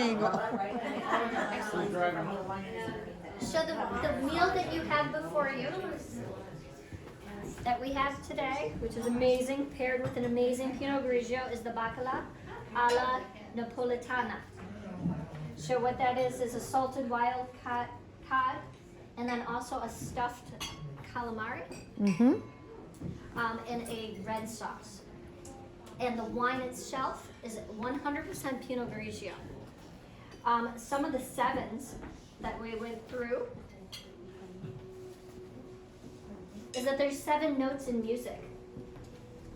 angle. So the meal that you have before you, that we have today, which is amazing, paired with an amazing Pinot Grigio, is the bacala alla napolitana. So what that is a salted wild cod, and then also a stuffed calamari, in a red sauce. And the wine itself is 100% Pinot Grigio. Some of the sevens that we went through is that there's 7 notes in music.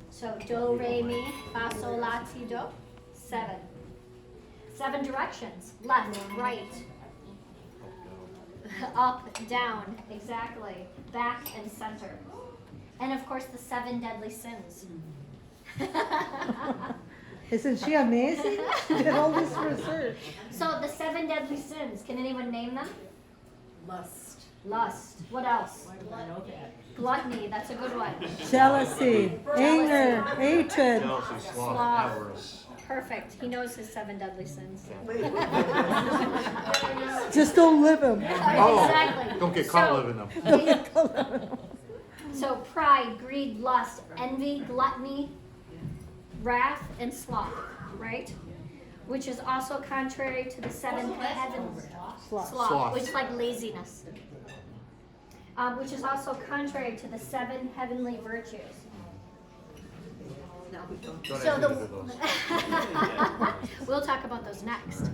So do, re, mi, fa, sol, la, ti, do, 7. 7 directions, left, right, up, down, exactly, back and center. And of course the 7 deadly sins. Isn't she amazing? She did all this research. So the 7 deadly sins, can anyone name them? Lust. What else? Gluttony, that's a good one. Jealousy, anger, hatred. Jealousy, sloth, Sloth. avarice. Perfect. He knows his 7 deadly sins. Just don't live them. Oh, Exactly. don't get caught So- living them. So pride, greed, lust, envy, gluttony, wrath, and sloth, right? Which is also contrary to the 7 heavens. Sloth, which is like laziness. Which is also contrary to the 7 heavenly virtues. Don't So ask me to do those. we'll talk about those next.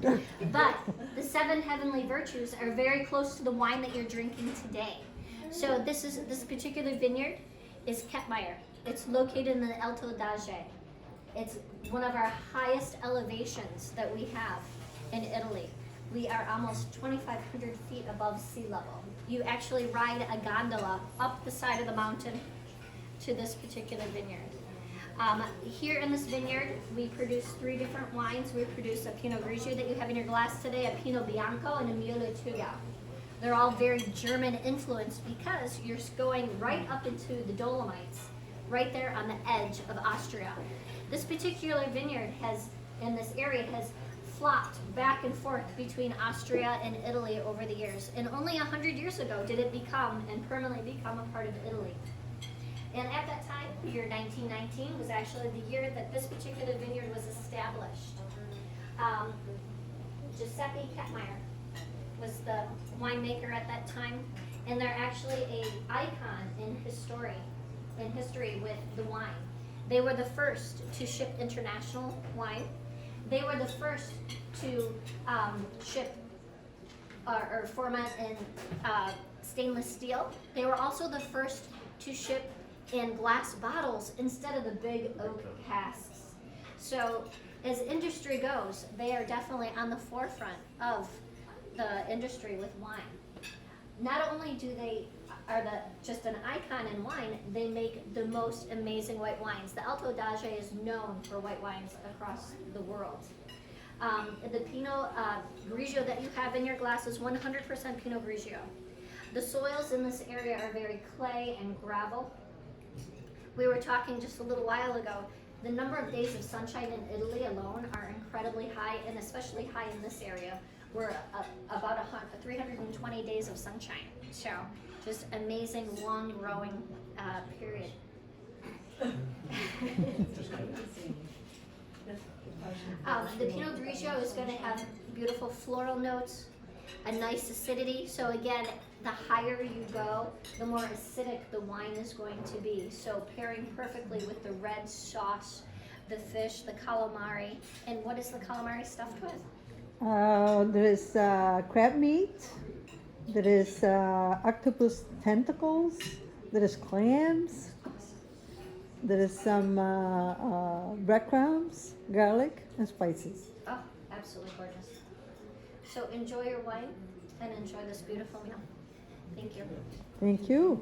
But the 7 heavenly virtues are very close to the wine that you're drinking today. So this particular vineyard is Kettmeyer. It's located in the Alto d'Adige. It's one of our highest elevations that we have in Italy. We are almost 2,500 feet above sea level. You actually ride a gondola up the side of the mountain to this particular vineyard. Here in this vineyard, we produce 3 different wines. We produce a Pinot Grigio that you have in your glass today, a Pinot Bianco, and a Müller-Thurgau. They're all very German influenced because you're going right up into the Dolomites, right there on the edge of Austria. This particular vineyard in this area has flopped back and forth between Austria and Italy over the years. And only 100 years ago did it become and permanently become a part of Italy. And at that time, the year 1919 was actually the year that this particular vineyard was established. Giuseppe Kettmeyer was the winemaker at that time, and they're actually an icon in history with the wine. They were the first to ship international wine. They were the first to ship or format in stainless steel. They were also the first to ship in glass bottles instead of the big oak casks. So as industry goes, they are definitely on the forefront of the industry with wine. Not only are just an icon in wine, they make the most amazing white wines. The Alto d'Adige is known for white wines across the world. The Pinot Grigio that you have in your glass is 100% Pinot Grigio. The soils in this area are very clay and gravel. We were talking just a little while ago, the number of days of sunshine in Italy alone are incredibly high, and especially high in this area. We're about 320 days of sunshine. So just amazing, long growing period. The Pinot Grigio is going to have beautiful floral notes, a nice acidity. So again, the higher you go, the more acidic the wine is going to be. So pairing perfectly with the red sauce, the fish, the calamari. And what is the calamari stuffed with? There is crab meat. There is octopus tentacles. There is clams. There is some breadcrumbs, garlic, and spices. Oh, absolutely gorgeous. So enjoy your wine and enjoy this beautiful meal. Thank you. Thank you.